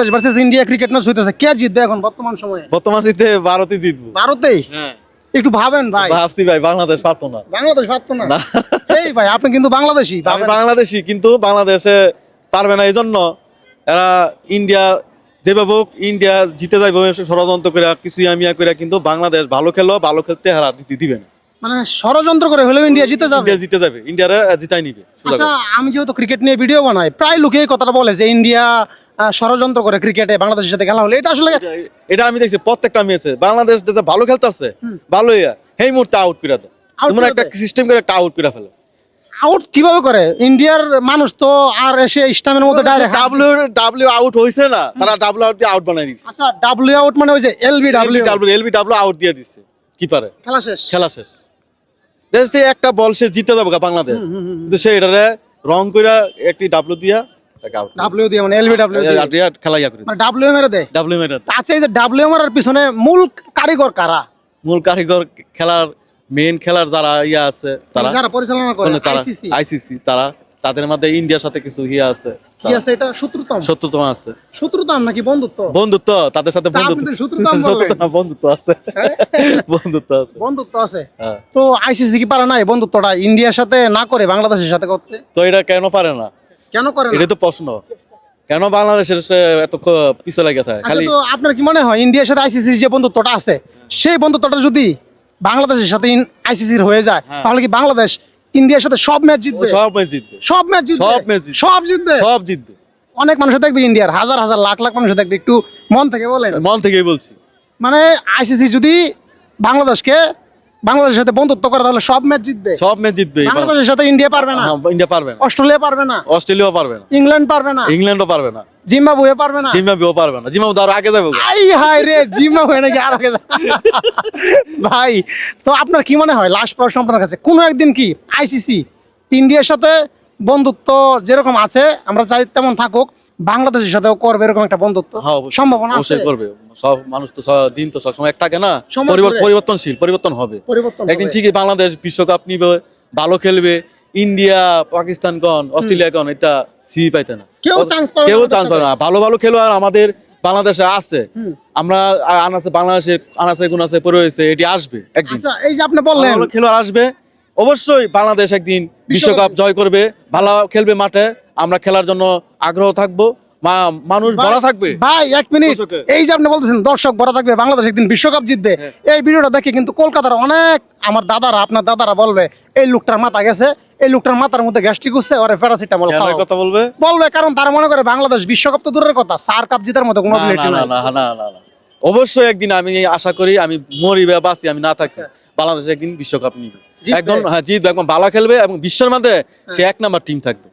Bangladesh versus India cricket match হইতেছে, কে জিতবে এখন বর্তমান সময়ে? বর্তমান জিতে ভারতই জিতবো। ভারতেই? হ্যাঁ, একটু ভাবেন ভাই। ভাবছি ভাই বাংলাদেশ পারতো না। বাংলাদেশ পারতো না? এই ভাই আপনি কিন্তু বাংলাদেশী। আমি বাংলাদেশি, কিন্তু বাংলাদেশে পারবে না, এই জন্য এরা ইন্ডিয়া যেভাবে হোক ইন্ডিয়া জিতে যাইব ষড়যন্ত্র করে কিছু আমিয়া করে, কিন্তু বাংলাদেশ ভালো খেলতে হারা দিবে না। মানে ষড়যন্ত্র করে হলেও ইন্ডিয়া জিতে যাবে? ইন্ডিয়া জিতে যাবে, ইন্ডিয়ারে জিতাই নিবে। আচ্ছা, আমি যেহেতু ক্রিকেট নিয়ে ভিডিও বানাই, প্রায় লোকে এই কথাটা বলে যে ইন্ডিয়া ষড়যন্ত্র করে ক্রিকেটে বাংলাদেশের সাথে খেলা হলে। এটা আসলে এটা আমি দেখছি প্রত্যেকটা ম্যাচে বাংলাদেশ যেটা ভালো খেলতেছে, ভালো এই মুহূর্তে আউট করে দেয়। তোমরা একটা সিস্টেম করে একটা আউট করে ফেলো। আউট কিভাবে করে? ইন্ডিয়ার মানুষ তো আর এসে স্টামের মধ্যে ডাইরেক্ট ডাব্লিউ আউট হইছে না, তারা ডাব্লিউ আউট দিয়ে আউট বানাই দিচ্ছে। আচ্ছা, ডাব্লিউ আউট মানে ওই যে এলবি ডাব্লিউ আউট দিয়ে দিচ্ছে কিপারে। খেলা শেষ। খেলা শেষ। দেখছি একটা বল সে জিতে যাবে বাংলাদেশ, কিন্তু সে এটারে রং করে একটি ডাব্লিউ দিয়া তাকে আউট। ডাব্লিউ দিয়ে মানে এলবি ডাব্লিউ দিয়ে খেলা ইয়া করে মানে ডাব্লিউ মেরে দেয়। ডাব্লিউ মেরে দেয়। আচ্ছা, এই যে ডাব্লিউ মারার পিছনে মূল কারিগর কারা? মূল কারিগর খেলার মেইন খেলার যারা ইয়া আছে, তারা যারা পরিচালনা করে আইসিসি, তারা তাদের মধ্যে ইন্ডিয়ার সাথে কিছু ইয়া আছে। কি আছে এটা? শত্রুতা আছে। শত্রুতা নাকি বন্ধুত্ব? বন্ধুত্ব, তাদের সাথে বন্ধুত্ব আছে। বন্ধুত্ব আছে। তো আইসিসি কি পারে না এই বন্ধুত্বটা ইন্ডিয়ার সাথে না করে বাংলাদেশের সাথে করতে? তো এটা কেন পারে না? কেন করে না? এটা তো প্রশ্ন। কেন বাংলাদেশের এত পিছে লাগে থাকে খালি? তো আপনার কি মনে হয় ইন্ডিয়ার সাথে আইসিসির যে বন্ধুত্বটা আছে, সেই বন্ধুত্বটা যদি বাংলাদেশের সাথে আইসিসির হয়ে যায়, তাহলে কি বাংলাদেশ ইন্ডিয়ার সাথে সব ম্যাচ জিতবে? সব জিতবে। অনেক মানুষ দেখবে, ইন্ডিয়ার হাজার হাজার লাখ লাখ মানুষ দেখবে। একটু মন থেকে বলেন। মন থেকেই বলছি। মানে আইসিসি যদি বাংলাদেশের সাথে বন্ধুত্ব করে, তাহলে সব ম্যাচ জিতবে। বাংলাদেশের সাথে ইন্ডিয়া পারবে না। ইন্ডিয়া পারবে না। অস্ট্রেলিয়া পারবে না। অস্ট্রেলিয়াও পারবে না। ইংল্যান্ড পারবে না। ইংল্যান্ডও পারবে না। জিম্বাবুয়ে পারবে না। জিম্বাবুয়েও পারবে না। জিম্বাবুয়ে আরো আগে যাবে। আই হায় রে, জিম্বাবুয়ে নাকি আরো আগে ভাই, তো আপনার কি মনে হয়, লাস্ট প্রশ্ন আপনার কাছে, কোনো একদিন কি আইসিসি ইন্ডিয়ার সাথে বন্ধুত্ব যেরকম আছে আমরা চাই তেমন থাকুক, বাংলাদেশের সাথেও করবে এরকম একটা বন্ধুত্ব? সম্ভাবনা আছে? করবে। সব মানুষ তো দিন তো সবসময় এক থাকে না, পরিবর্তনশীল, পরিবর্তন হবে। একদিন ঠিকই বাংলাদেশ বিশ্বকাপ নিবে, ভালো খেলবে। ইন্ডিয়া, পাকিস্তান গণ, অস্ট্রেলিয়া গণ এটা পাইতে না, কেউ চান্স পাবে না। ভালো ভালো খেলোয়াড় আমাদের বাংলাদেশে আছে। আমরা বাংলাদেশের আনাচে গুনাচে পড়ে রয়েছে, এটি আসবে একদিন। এই যে আপনি বললেন খেলোয়াড় আসবে, অবশ্যই বাংলাদেশ একদিন বিশ্বকাপ জয় করবে, ভালো খেলবে মাঠে। আমরা খেলার জন্য আগ্রহ থাকবো, মানুষ ভরা থাকবে। ভাই এক মিনিট, এই যে আপনি বলতেছেন দর্শক ভরা থাকবে, বাংলাদেশ একদিন বিশ্বকাপ জিতবে, এই ভিডিওটা দেখে কিন্তু কলকাতার অনেক আমার দাদারা, আপনার দাদারা বলবে এই লোকটার মাথা গেছে, এই লোকটার মাথার মধ্যে গ্যাস্ট্রিক হচ্ছে, ওরে প্যারাসিটামল খাওয়াও। কথা বলবে, কারণ তারা মনে করে বাংলাদেশ বিশ্বকাপ তো দূরের কথা, সার কাপ জিতার মতো কোনো অ্যাবিলিটি নাই। না। অবশ্যই একদিন, আমি আশা করি, আমি মরি বা বাঁচি, আমি না থাকি, বাংলাদেশ একদিন বিশ্বকাপ নিবে, একদম জিতবে, একদম ভালো খেলবে এবং বিশ্বের মধ্যে সে এক নাম্বার টিম থাকবে।